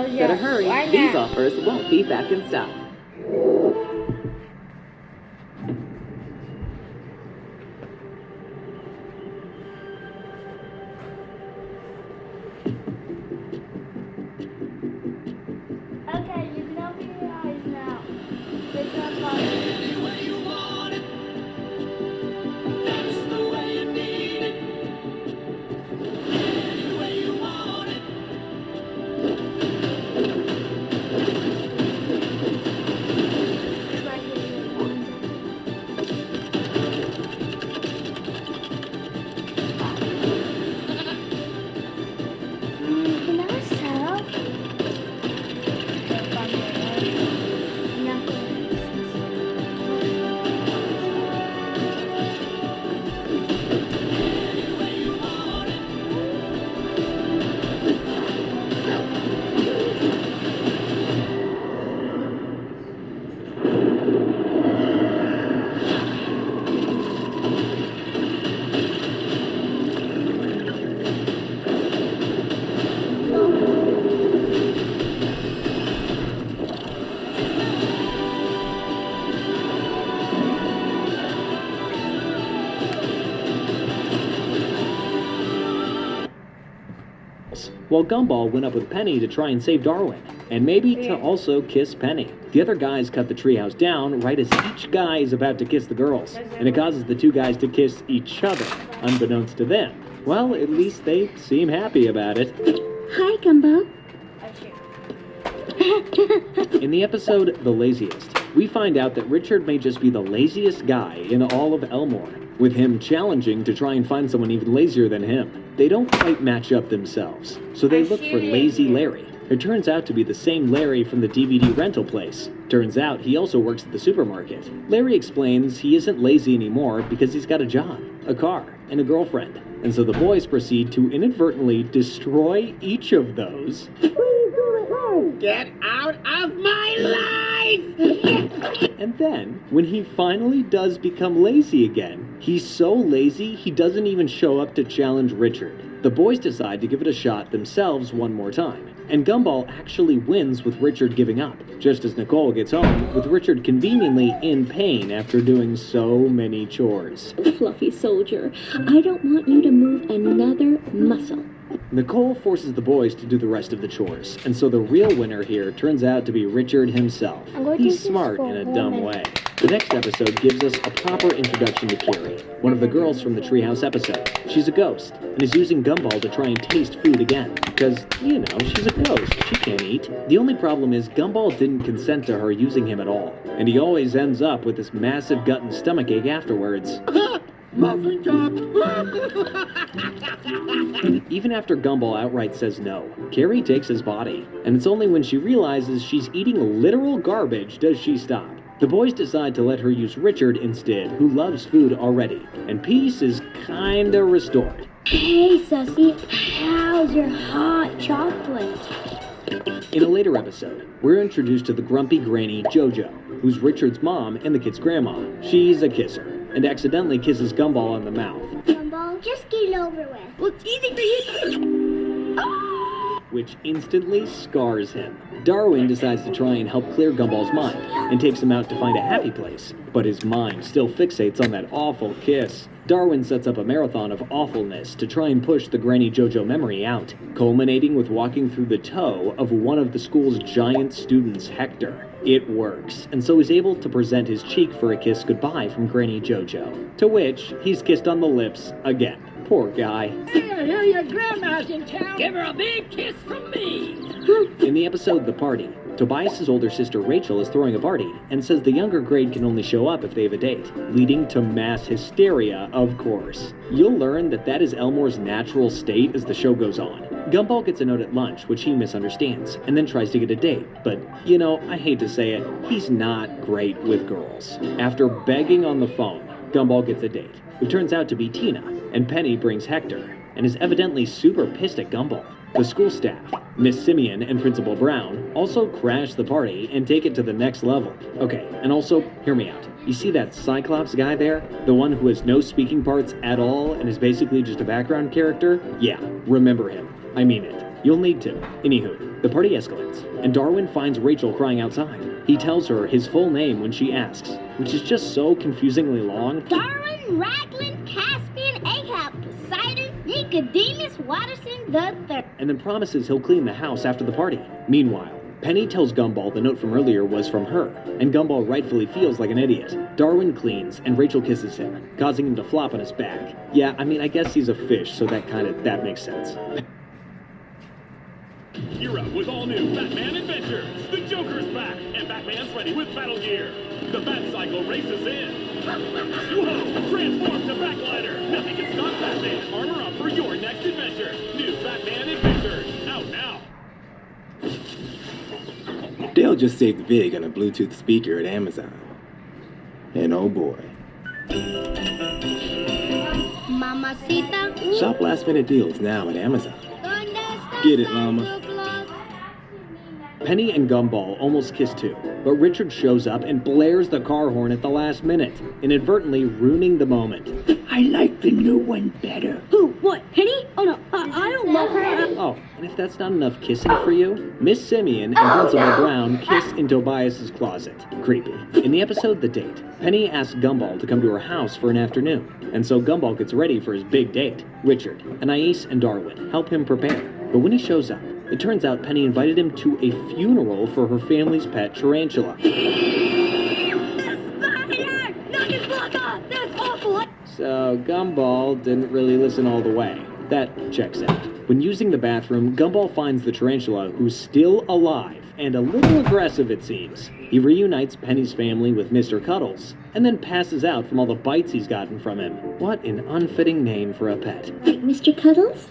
Better hurry, these offers won't be back in stock. Okay, you can open your eyes now. It's not fun. Any way you want it, that's the way you need it. Any way you want it. It's like can I sell? While Gumball went up with Penny to try and save Darwin, and maybe to also kiss Penny. The other guys cut the treehouse down right as each guy is about to kiss the girls, and it causes the two guys to kiss each other, unbeknownst to them. Well, at least they seem happy about it. Hi, Gumball. In the episode The Laziest, we find out that Richard may just be the laziest guy in all of Elmore, with him challenging to try and find someone even lazier than him. They don't quite match up themselves, so they look for Lazy Larry. It turns out to be the same Larry from the DVD rental place. Turns out he also works at the supermarket. Larry explains he isn't lazy anymore because he's got a job, a car, and a girlfriend. And so the boys proceed to inadvertently destroy each of those. Get out of my life! And then, when he finally does become lazy again, he's so lazy he doesn't even show up to challenge Richard. The boys decide to give it a shot themselves one more time, and Gumball actually wins with Richard giving up, just as Nicole gets home, with Richard conveniently in pain after doing so many chores. Fluffy soldier, I don't want you to move another muscle. Nicole forces the boys to do the rest of the chores, and so the real winner here turns out to be Richard himself. He's smart in a dumb way. The next episode gives us a proper introduction to Carrie, one of the girls from the Treehouse episode. She's a ghost, and is using Gumball to try and taste food again, because, you know, she's a ghost, she can't eat. The only problem is Gumball didn't consent to her using him at all, and he always ends up with this massive gut and stomach ache afterwards. Muffin top! Even after Gumball outright says no, Carrie takes his body, and it's only when she realizes she's eating literal garbage does she stop. The boys decide to let her use Richard instead, who loves food already, and peace is kinda restored. Hey, Sussy, how's your hot chocolate? In a later episode, we're introduced to the grumpy granny Jojo, who's Richard's mom and the kid's grandma. She's a kisser, and accidentally kisses Gumball on the mouth, Gumball, just get it over with. Well, it's easy for you. which instantly scars him. Darwin decides to try and help clear Gumball's mind, and takes him out to find a happy place, but his mind still fixates on that awful kiss. Darwin sets up a marathon of awfulness to try and push the Granny Jojo memory out, culminating with walking through the toe of one of the school's giant students, Hector. It works, and so he's able to present his cheek for a kiss goodbye from Granny Jojo, to which he's kissed on the lips again. Poor guy. Here, your grandma's in town. Give her a big kiss from me. In the episode The Party, Tobias's older sister Rachel is throwing a party and says the younger grade can only show up if they have a date, leading to mass hysteria, of course. You'll learn that that is Elmore's natural state as the show goes on. Gumball gets a note at lunch, which he misunderstands, and then tries to get a date. But, you know, I hate to say it, he's not great with girls. After begging on the phone, Gumball gets a date, who turns out to be Tina, and Penny brings Hector, and is evidently super pissed at Gumball. The school staff, Miss Simeon and Principal Brown, also crash the party and take it to the next level. Okay, and also, hear me out. You see that Cyclops guy there? The one who has no speaking parts at all and is basically just a background character? Yeah, remember him. I mean it. You'll need to. Anywho, the party escalates, and Darwin finds Rachel crying outside. He tells her his full name when she asks, which is just so confusingly long. Darwin, Raglan, Caspian, Ahab, Poseidon, Nicodemus, Watterson, the third. And then promises he'll clean the house after the party. Meanwhile, Penny tells Gumball the note from earlier was from her, and Gumball rightfully feels like an idiot. Darwin cleans, and Rachel kisses him, causing him to flop on his back. Yeah, I mean, I guess he's a fish, so that makes sense. You're out with all new Batman adventures. The Joker's back, and Batman's ready with battle gear. The Bat Cycle races in. Whoa! Transform to Batglider. Nothing can stop Batman. Armor up for your next adventure. New Batman Adventures. Out now. Dale just saved big on a Bluetooth speaker at Amazon. And oh boy. Mamacita. Shop last minute deals now at Amazon. ¿Dónde está Get it, Santa Mama. Claus? Penny and Gumball almost kiss too, but Richard shows up and blares the car horn at the last minute, inadvertently ruining the moment. I like the new one better. Who? What? Penny? Oh no, I don't love her. Oh, and if that's not enough kissing for you, Miss Simeon and Principal Brown kiss in Tobias's closet. Creepy. In the episode The Date, Penny asks Gumball to come to her house for an afternoon, and so Gumball gets ready for his big date. Richard, Anais, and Darwin help him prepare. But when he shows up, it turns out Penny invited him to a funeral for her family's pet tarantula. That's awful. So Gumball didn't really listen all the way. That checks out. When using the bathroom, Gumball finds the tarantula, who's still alive, and a little aggressive it seems. He reunites Penny's family with Mr. Cuddles, and then passes out from all the bites he's gotten from him. What an unfitting name for a pet. Mr. Cuddles?